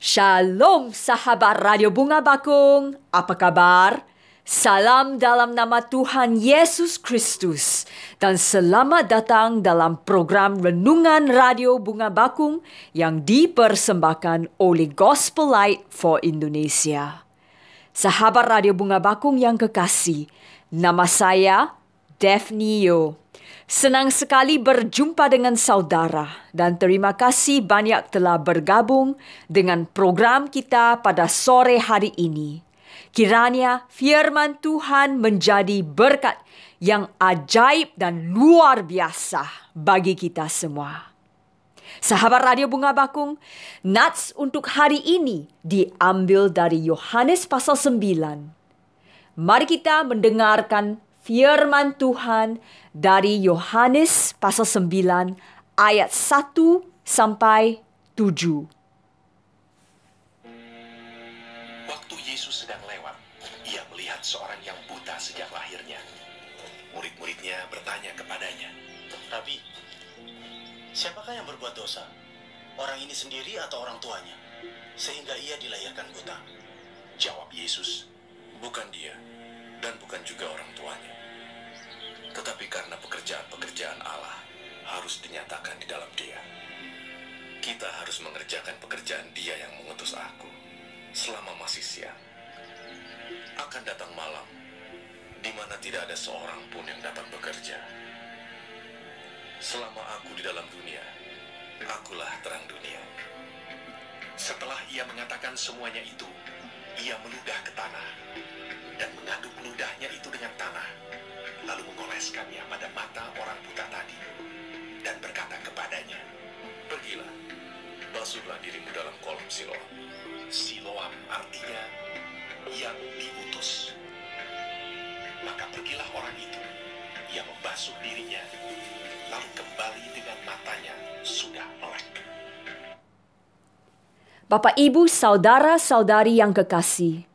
Shalom sahabat Radio Bunga Bakung, apa kabar? Salam dalam nama Tuhan Yesus Kristus dan selamat datang dalam program Renungan Radio Bunga Bakung yang dipersembahkan oleh Gospel Light for Indonesia. Sahabat Radio Bunga Bakung yang kekasih, nama saya Daphne Yo. Senang sekali berjumpa dengan saudara dan terima kasih banyak telah bergabung dengan program kita pada sore hari ini. Kiranya firman Tuhan menjadi berkat yang ajaib dan luar biasa bagi kita semua. Sahabat Radio Bunga Bakung, nats untuk hari ini diambil dari Yohanes pasal 9. Mari kita mendengarkan firman Tuhan dari Yohanes pasal 9 ayat 1 sampai 7. Waktu Yesus sedang lewat, ia melihat seorang yang buta sejak lahirnya. Murid-muridnya bertanya kepadanya, Rabi, siapakah yang berbuat dosa? Orang ini sendiri atau orang tuanya? Sehingga ia dilahirkan buta. Jawab Yesus, bukan dia dan bukan juga orang tuanya. Tetapi karena pekerjaan-pekerjaan Allah harus dinyatakan di dalam dia. Kita harus mengerjakan pekerjaan dia yang mengutus aku selama masih siang. Akan datang malam, di mana tidak ada seorang pun yang dapat bekerja. Selama aku di dalam dunia, akulah terang dunia. Setelah ia mengatakan semuanya itu, ia meludah ke tanah dan mengaduk ludahnya itu dengan tanah, lalu mengoleskannya pada mata orang buta tadi dan berkata kepadanya, pergilah, basuhlah dirimu dalam kolam Siloam. Siloam artinya yang diutus. Maka pergilah orang itu, ia membasuh dirinya, lalu kembali dengan matanya sudah melek. Bapak, Ibu, saudara-saudari yang kekasih,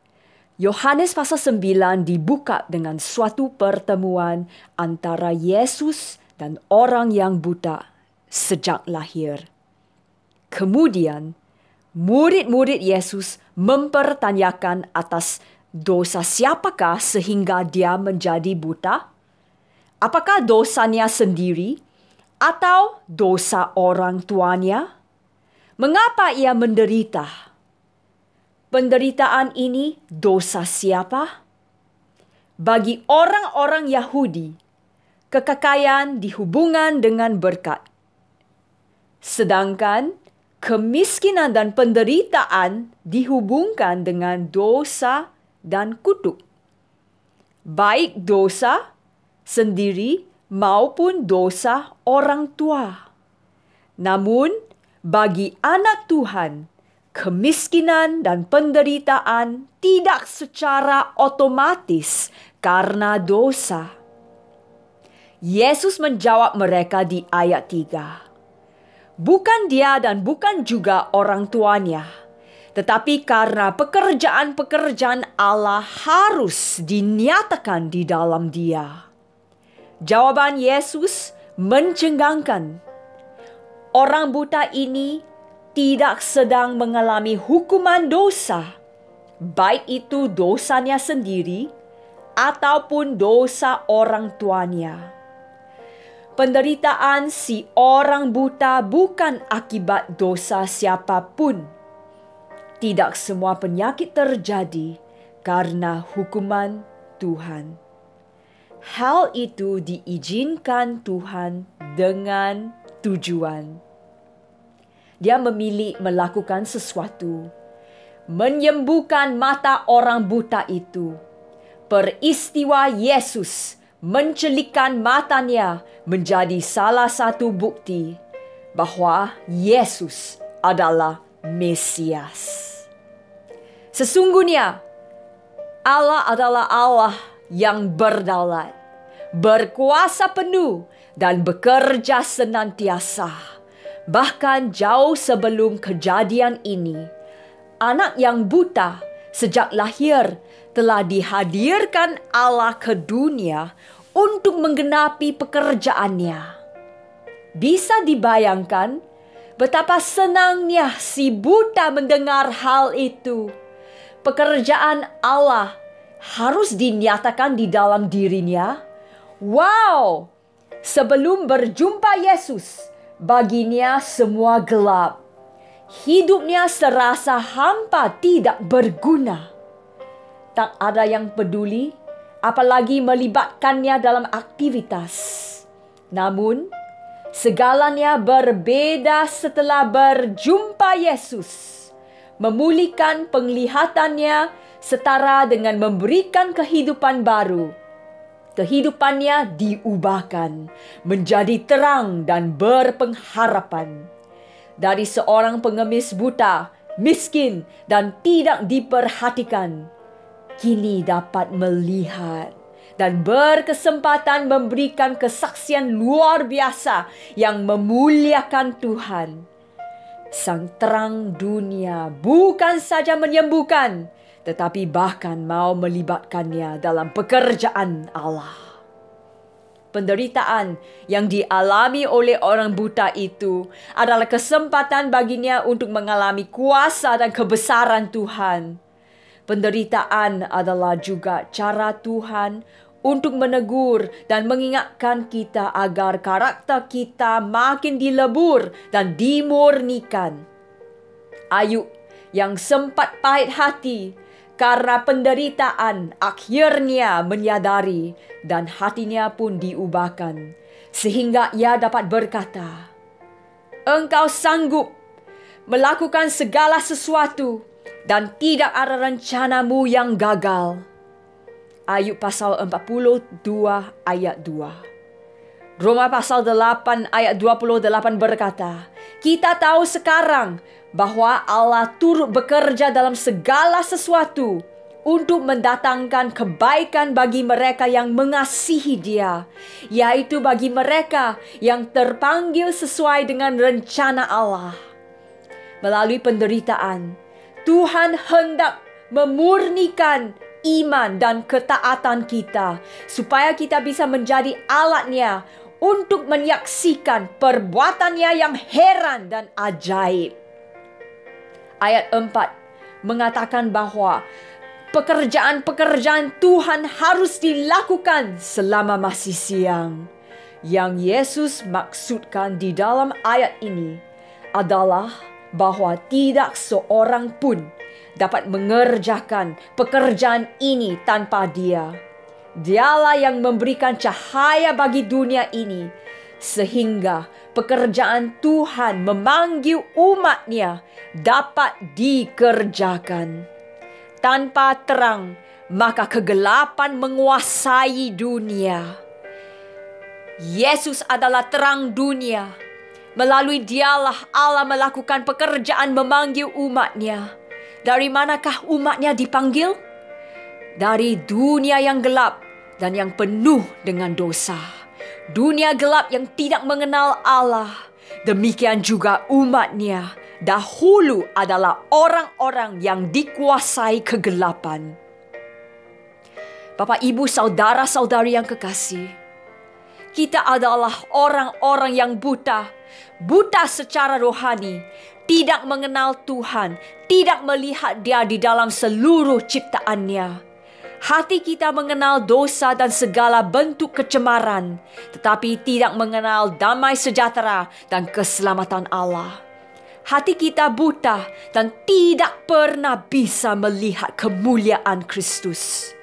Yohanes pasal 9 dibuka dengan suatu pertemuan antara Yesus dan orang yang buta sejak lahir. Kemudian, murid-murid Yesus mempertanyakan atas dosa siapakah sehingga dia menjadi buta? Apakah dosanya sendiri atau dosa orang tuanya? Mengapa ia menderita? Penderitaan ini dosa siapa? Bagi orang-orang Yahudi, kekayaan dihubungkan dengan berkat. Sedangkan kemiskinan dan penderitaan dihubungkan dengan dosa dan kutuk. Baik dosa sendiri maupun dosa orang tua. Namun, bagi anak Tuhan, kemiskinan dan penderitaan tidak secara otomatis karena dosa. Yesus menjawab mereka di ayat 3. Bukan dia dan bukan juga orang tuanya, tetapi karena pekerjaan-pekerjaan Allah harus dinyatakan di dalam dia. Jawaban Yesus mencengangkan. Orang buta ini tidak sedang mengalami hukuman dosa, baik itu dosanya sendiri ataupun dosa orang tuanya. Penderitaan si orang buta bukan akibat dosa siapapun. Tidak semua penyakit terjadi karena hukuman Tuhan. Hal itu diizinkan Tuhan dengan tujuan. Dia memilih melakukan sesuatu, menyembuhkan mata orang buta itu. Peristiwa Yesus mencelikkan matanya menjadi salah satu bukti bahwa Yesus adalah Mesias. Sesungguhnya Allah adalah Allah yang berdaulat, berkuasa penuh dan bekerja senantiasa. Bahkan jauh sebelum kejadian ini, anak yang buta sejak lahir telah dihadirkan Allah ke dunia untuk menggenapi pekerjaannya. Bisa dibayangkan Betapa senangnya si buta mendengar hal itu. Pekerjaan Allah harus dinyatakan di dalam dirinya. Wow! Sebelum berjumpa Yesus, baginya semua gelap. Hidupnya serasa hampa, tidak berguna. Tak ada yang peduli, apalagi melibatkannya dalam aktivitas. Namun, segalanya berbeda setelah berjumpa Yesus. Memulihkan penglihatannya setara dengan memberikan kehidupan baru. Kehidupannya diubahkan menjadi terang dan berpengharapan. Dari seorang pengemis buta, miskin dan tidak diperhatikan, kini dapat melihat dan berkesempatan memberikan kesaksian luar biasa yang memuliakan Tuhan. Sang terang dunia bukan saja menyembuhkan, tetapi bahkan mau melibatkannya dalam pekerjaan Allah. Penderitaan yang dialami oleh orang buta itu adalah kesempatan baginya untuk mengalami kuasa dan kebesaran Tuhan. Penderitaan adalah juga cara Tuhan untuk menegur dan mengingatkan kita agar karakter kita makin dilebur dan dimurnikan. Ayub yang sempat pahit hati karena penderitaan akhirnya menyadari dan hatinya pun diubahkan sehingga ia dapat berkata, "Engkau sanggup melakukan segala sesuatu dan tidak ada rencanamu yang gagal." Ayub pasal 42 ayat 2. Roma pasal 8 ayat 28 berkata, "Kita tahu sekarang bahwa Allah turut bekerja dalam segala sesuatu untuk mendatangkan kebaikan bagi mereka yang mengasihi Dia, yaitu bagi mereka yang terpanggil sesuai dengan rencana Allah." Melalui penderitaan, Tuhan hendak memurnikan iman dan ketaatan kita supaya kita bisa menjadi alatnya untuk menyaksikan perbuatannya yang heran dan ajaib. Ayat 4 mengatakan bahwa pekerjaan-pekerjaan Tuhan harus dilakukan selama masih siang. Yang Yesus maksudkan di dalam ayat ini adalah bahwa tidak seorang pun dapat mengerjakan pekerjaan ini tanpa Dia. Dialah yang memberikan cahaya bagi dunia ini, sehingga pekerjaan Tuhan memanggil umat-Nya dapat dikerjakan. Tanpa terang, maka kegelapan menguasai dunia. Yesus adalah terang dunia. Melalui Dialah Allah melakukan pekerjaan memanggil umat-Nya. Dari manakah umat-Nya dipanggil? Dari dunia yang gelap dan yang penuh dengan dosa. Dunia gelap yang tidak mengenal Allah. Demikian juga umat-Nya dahulu adalah orang-orang yang dikuasai kegelapan. Bapak, Ibu, saudara-saudari yang kekasih, kita adalah orang-orang yang buta secara rohani, tidak mengenal Tuhan, tidak melihat Dia di dalam seluruh ciptaannya. Hati kita mengenal dosa dan segala bentuk kecemaran, tetapi tidak mengenal damai sejahtera dan keselamatan Allah. Hati kita buta dan tidak pernah bisa melihat kemuliaan Kristus.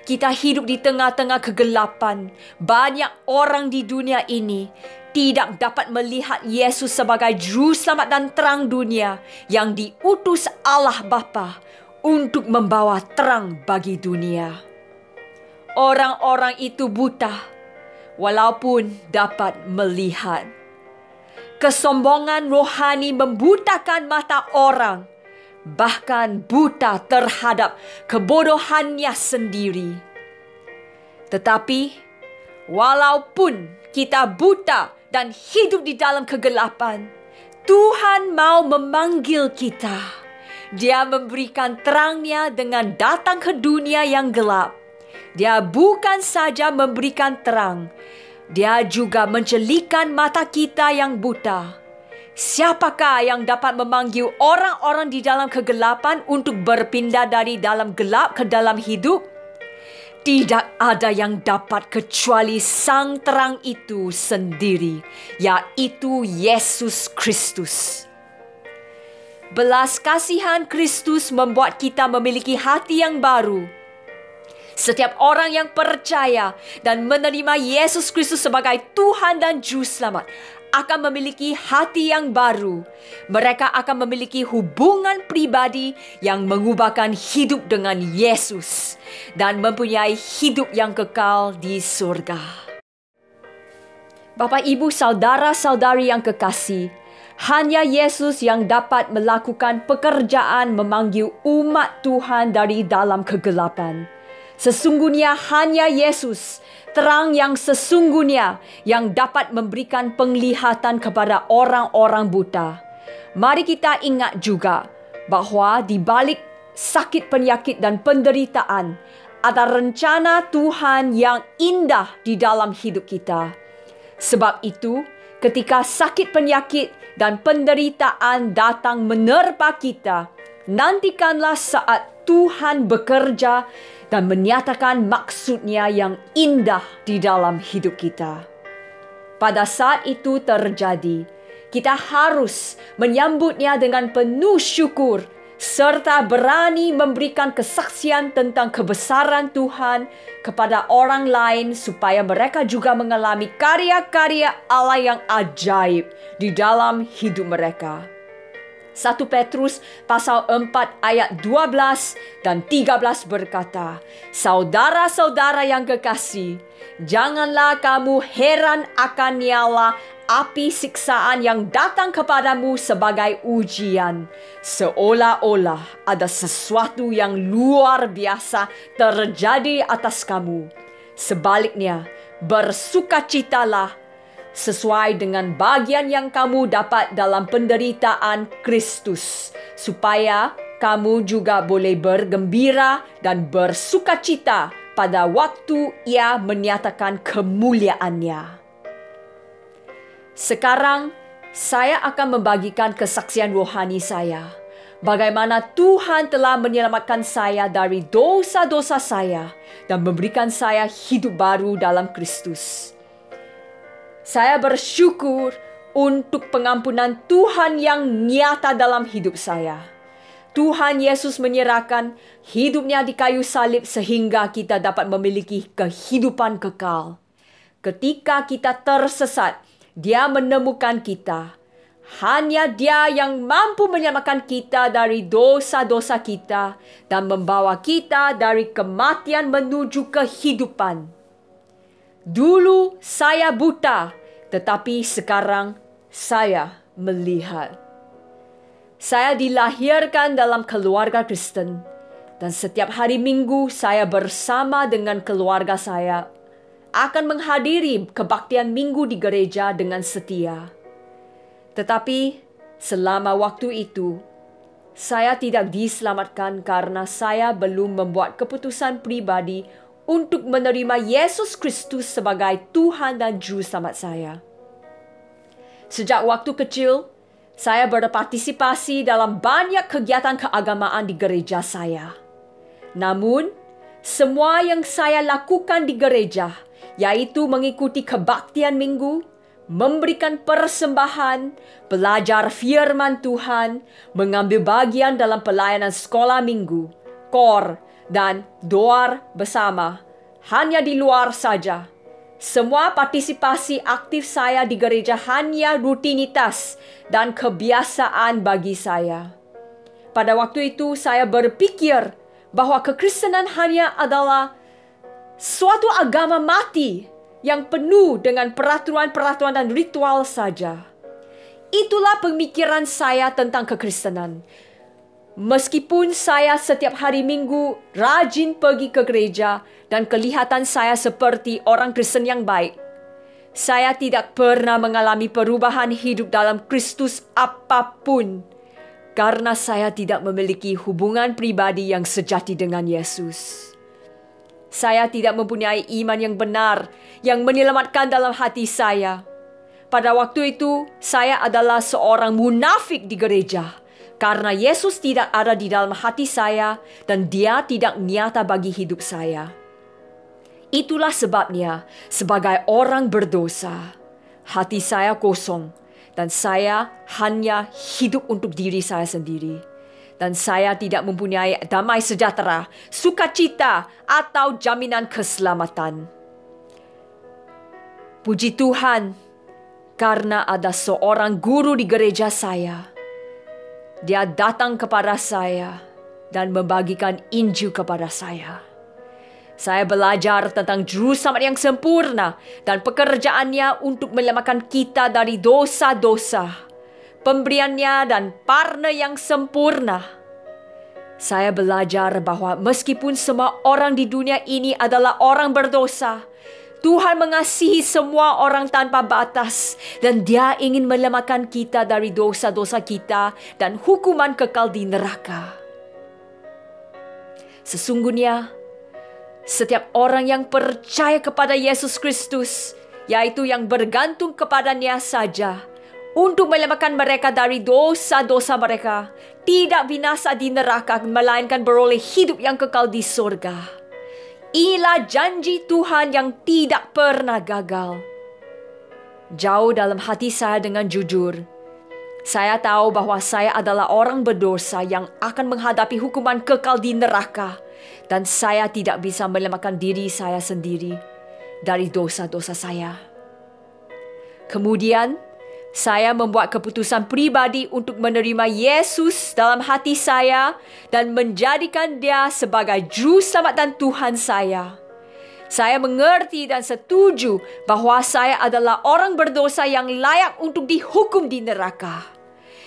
Kita hidup di tengah-tengah kegelapan. Banyak orang di dunia ini tidak dapat melihat Yesus sebagai juru selamat dan terang dunia yang diutus Allah Bapa untuk membawa terang bagi dunia. Orang-orang itu buta walaupun dapat melihat. Kesombongan rohani membutakan mata orang, bahkan buta terhadap kebodohannya sendiri. Tetapi walaupun kita buta dan hidup di dalam kegelapan, Tuhan mau memanggil kita. Dia memberikan terang-Nya dengan datang ke dunia yang gelap. Dia bukan saja memberikan terang, Dia juga mencelikan mata kita yang buta. Siapakah yang dapat memanggil orang-orang di dalam kegelapan untuk berpindah dari dalam gelap ke dalam hidup? Tidak ada yang dapat kecuali Sang Terang itu sendiri, yaitu Yesus Kristus. Belas kasihan Kristus membuat kita memiliki hati yang baru. Setiap orang yang percaya dan menerima Yesus Kristus sebagai Tuhan dan Juru Selamat akan memiliki hati yang baru. Mereka akan memiliki hubungan pribadi yang mengubahkan hidup dengan Yesus dan mempunyai hidup yang kekal di surga. Bapak, Ibu, saudara-saudari yang kekasih, hanya Yesus yang dapat melakukan pekerjaan memanggil umat Tuhan dari dalam kegelapan. Sesungguhnya hanya Yesus, terang yang sesungguhnya, yang dapat memberikan penglihatan kepada orang-orang buta. Mari kita ingat juga bahwa di balik sakit, penyakit dan penderitaan, ada rencana Tuhan yang indah di dalam hidup kita. Sebab itu, ketika sakit, penyakit dan penderitaan datang menerpa kita, nantikanlah saat Tuhan bekerja dan menyatakan maksudnya yang indah di dalam hidup kita. Pada saat itu terjadi, kita harus menyambutnya dengan penuh syukur serta berani memberikan kesaksian tentang kebesaran Tuhan kepada orang lain supaya mereka juga mengalami karya-karya Allah yang ajaib di dalam hidup mereka. 1 Petrus pasal 4 ayat 12 dan 13 berkata, saudara-saudara yang kekasih, janganlah kamu heran akan nyala api siksaan yang datang kepadamu sebagai ujian, seolah-olah ada sesuatu yang luar biasa terjadi atas kamu. Sebaliknya, bersukacitalah sesuai dengan bagian yang kamu dapat dalam penderitaan Kristus, supaya kamu juga boleh bergembira dan bersukacita pada waktu Ia menyatakan kemuliaannya. Sekarang, saya akan membagikan kesaksian rohani saya. Bagaimana Tuhan telah menyelamatkan saya dari dosa-dosa saya dan memberikan saya hidup baru dalam Kristus. Saya bersyukur untuk pengampunan Tuhan yang nyata dalam hidup saya. Tuhan Yesus menyerahkan hidupnya di kayu salib sehingga kita dapat memiliki kehidupan kekal. Ketika kita tersesat, Dia menemukan kita. Hanya Dia yang mampu menyelamatkan kita dari dosa-dosa kita dan membawa kita dari kematian menuju kehidupan. Dulu saya buta, tetapi sekarang saya melihat. Saya dilahirkan dalam keluarga Kristen, dan setiap hari Minggu saya bersama dengan keluarga saya akan menghadiri kebaktian Minggu di gereja dengan setia. Tetapi selama waktu itu, saya tidak diselamatkan karena saya belum membuat keputusan pribadi untuk menerima Yesus Kristus sebagai Tuhan dan Juru Selamat saya. Sejak waktu kecil, saya berpartisipasi dalam banyak kegiatan keagamaan di gereja saya. Namun, semua yang saya lakukan di gereja, yaitu mengikuti kebaktian Minggu, memberikan persembahan, belajar firman Tuhan, mengambil bagian dalam pelayanan sekolah Minggu, KOR, dan doa bersama, hanya di luar saja. Semua partisipasi aktif saya di gereja hanya rutinitas dan kebiasaan bagi saya. Pada waktu itu saya berpikir bahwa kekristenan hanya adalah suatu agama mati yang penuh dengan peraturan-peraturan dan ritual saja. Itulah pemikiran saya tentang kekristenan. Meskipun saya setiap hari Minggu rajin pergi ke gereja dan kelihatan saya seperti orang Kristen yang baik, saya tidak pernah mengalami perubahan hidup dalam Kristus apapun karena saya tidak memiliki hubungan pribadi yang sejati dengan Yesus. Saya tidak mempunyai iman yang benar yang menyelamatkan dalam hati saya. pada waktu itu saya adalah seorang munafik di gereja. Karena Yesus tidak ada di dalam hati saya dan Dia tidak nyata bagi hidup saya. Itulah sebabnya sebagai orang berdosa, hati saya kosong dan saya hanya hidup untuk diri saya sendiri. Dan saya tidak mempunyai damai sejahtera, sukacita atau jaminan keselamatan. Puji Tuhan, karena ada seorang guru di gereja saya. Dia datang kepada saya dan membagikan Injil kepada saya. Saya belajar tentang Juru Selamat yang sempurna dan pekerjaannya untuk menyelamatkan kita dari dosa-dosa, pemberiannya dan parna yang sempurna. Saya belajar bahwa meskipun semua orang di dunia ini adalah orang berdosa, Tuhan mengasihi semua orang tanpa batas dan Dia ingin menyelamatkan kita dari dosa-dosa kita dan hukuman kekal di neraka. Sesungguhnya, setiap orang yang percaya kepada Yesus Kristus, yaitu yang bergantung kepadanya saja, untuk menyelamatkan mereka dari dosa-dosa mereka, tidak binasa di neraka, melainkan beroleh hidup yang kekal di surga. Inilah janji Tuhan yang tidak pernah gagal. Jauh dalam hati saya dengan jujur, saya tahu bahwa saya adalah orang berdosa yang akan menghadapi hukuman kekal di neraka, dan saya tidak bisa menyelamatkan diri saya sendiri dari dosa-dosa saya. Kemudian, saya membuat keputusan pribadi untuk menerima Yesus dalam hati saya dan menjadikan Dia sebagai Juru Selamat dan Tuhan saya. Saya mengerti dan setuju bahwa saya adalah orang berdosa yang layak untuk dihukum di neraka.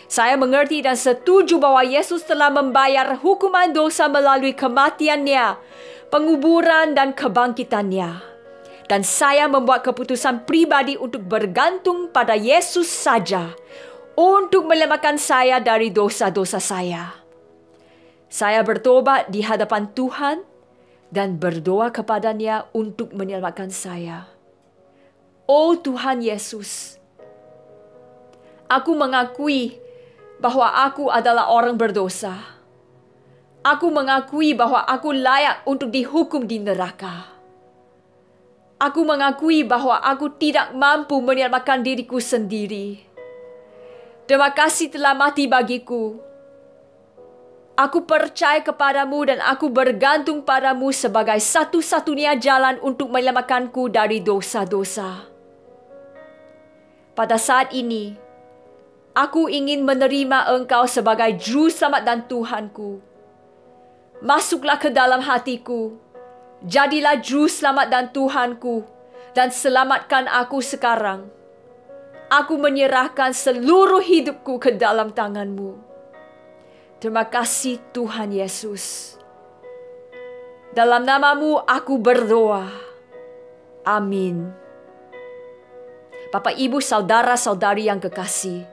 Saya mengerti dan setuju bahwa Yesus telah membayar hukuman dosa melalui kematiannya, penguburan dan kebangkitannya. Dan saya membuat keputusan pribadi untuk bergantung pada Yesus saja untuk menyelamatkan saya dari dosa-dosa saya. Saya bertobat di hadapan Tuhan dan berdoa kepadanya untuk menyelamatkan saya. Oh Tuhan Yesus, aku mengakui bahwa aku adalah orang berdosa. Aku mengakui bahwa aku layak untuk dihukum di neraka. Aku mengakui bahwa aku tidak mampu menyelamatkan diriku sendiri. Terima kasih telah mati bagiku. Aku percaya kepadamu dan aku bergantung padamu sebagai satu-satunya jalan untuk menyelamatkanku dari dosa-dosa. Pada saat ini, aku ingin menerima Engkau sebagai Juru Selamat dan Tuhanku. Masuklah ke dalam hatiku. Jadilah Juru Selamat dan Tuhanku dan selamatkan aku sekarang. Aku menyerahkan seluruh hidupku ke dalam tangan-Mu. Terima kasih Tuhan Yesus. Dalam nama-Mu aku berdoa. Amin. Bapak, Ibu, saudara-saudari yang kekasih,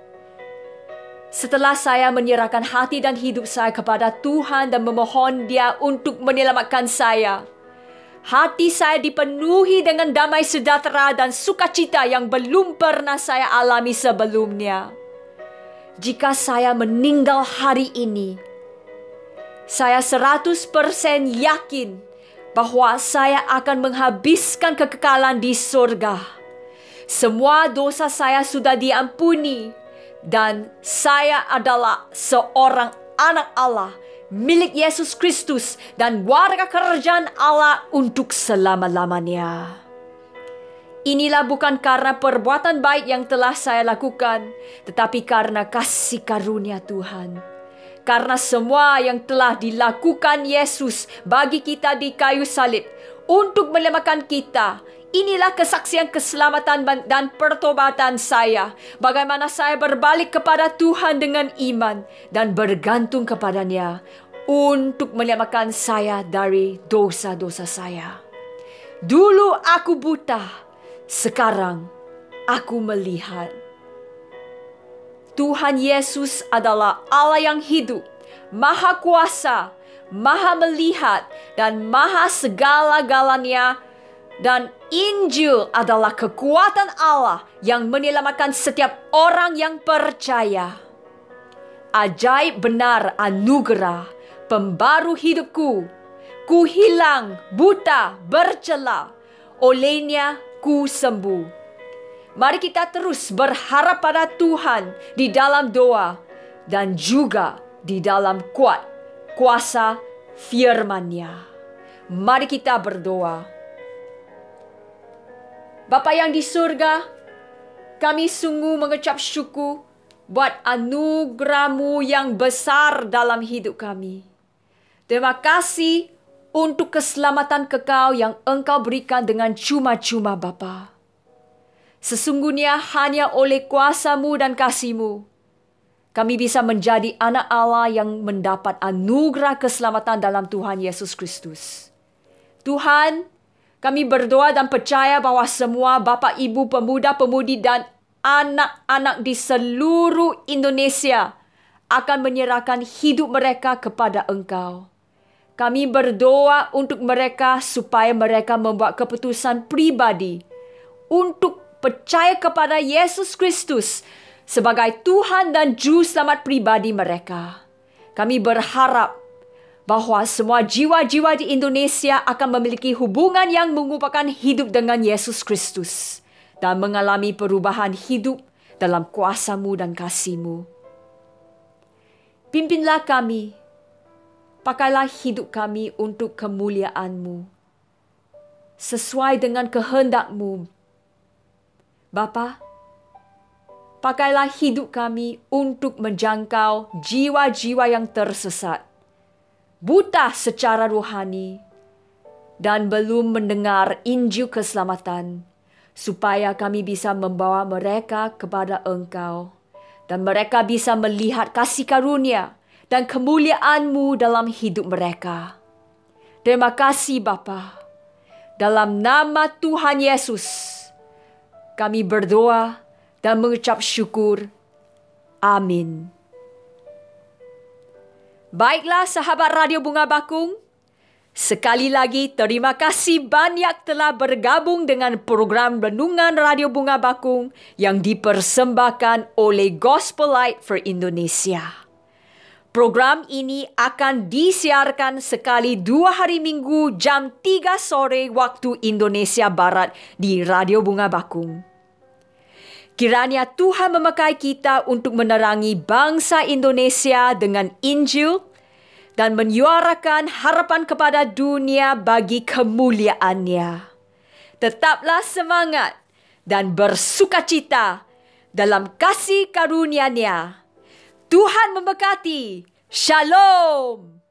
setelah saya menyerahkan hati dan hidup saya kepada Tuhan dan memohon Dia untuk menyelamatkan saya, hati saya dipenuhi dengan damai sejahtera dan sukacita yang belum pernah saya alami sebelumnya. Jika saya meninggal hari ini, saya 100% yakin bahwa saya akan menghabiskan kekekalan di surga. Semua dosa saya sudah diampuni dan saya adalah seorang anak Allah, milik Yesus Kristus dan warga kerajaan Allah untuk selama-lamanya. Inilah bukan karena perbuatan baik yang telah saya lakukan, tetapi karena kasih karunia Tuhan. Karena semua yang telah dilakukan Yesus bagi kita di kayu salib untuk menyelamatkan kita, inilah kesaksian keselamatan dan pertobatan saya. Bagaimana saya berbalik kepada Tuhan dengan iman dan bergantung kepadanya untuk menyelamatkan saya dari dosa-dosa saya. Dulu aku buta, sekarang aku melihat. Tuhan Yesus adalah Allah yang hidup, Maha Kuasa, Maha Melihat, dan Maha segala-galanya Dan Injil adalah kekuatan Allah yang menyelamatkan setiap orang yang percaya. Ajaib benar anugerah, pembaru hidupku. Ku hilang, buta, bercela. Olehnya ku sembuh. Mari kita terus berharap pada Tuhan di dalam doa dan juga di dalam kuasa firman-Nya. Mari kita berdoa. Bapa yang di surga, kami sungguh mengucap syukur buat anugerah-Mu yang besar dalam hidup kami. Terima kasih untuk keselamatan kekal yang Engkau berikan dengan cuma-cuma Bapa. Sesungguhnya hanya oleh kuasa-Mu dan kasih-Mu, kami bisa menjadi anak Allah yang mendapat anugerah keselamatan dalam Tuhan Yesus Kristus. Tuhan, kami berdoa dan percaya bahwa semua bapa, ibu, pemuda-pemudi dan anak-anak di seluruh Indonesia akan menyerahkan hidup mereka kepada Engkau. Kami berdoa untuk mereka supaya mereka membuat keputusan pribadi untuk percaya kepada Yesus Kristus sebagai Tuhan dan Juru Selamat pribadi mereka. Kami berharap bahwa semua jiwa-jiwa di Indonesia akan memiliki hubungan yang mengubahkan hidup dengan Yesus Kristus dan mengalami perubahan hidup dalam kuasa-Mu dan kasih-Mu. Pimpinlah kami, pakailah hidup kami untuk kemuliaan-Mu, sesuai dengan kehendak-Mu. Bapa, pakailah hidup kami untuk menjangkau jiwa-jiwa yang tersesat, buta secara rohani, dan belum mendengar Injil keselamatan, supaya kami bisa membawa mereka kepada Engkau, dan mereka bisa melihat kasih karunia dan kemuliaan-Mu dalam hidup mereka. Terima kasih Bapa. Dalam nama Tuhan Yesus, kami berdoa dan mengucap syukur. Amin. Baiklah sahabat Radio Bunga Bakung, sekali lagi terima kasih banyak telah bergabung dengan program Renungan Radio Bunga Bakung yang dipersembahkan oleh Gospel Light for Indonesia. Program ini akan disiarkan sekali 2 hari Minggu jam 3 sore waktu Indonesia Barat di Radio Bunga Bakung. Kiranya Tuhan memakai kita untuk menerangi bangsa Indonesia dengan Injil dan menyuarakan harapan kepada dunia bagi kemuliaan-Nya. Tetaplah semangat dan bersukacita dalam kasih karunia-Nya. Tuhan memberkati. Shalom.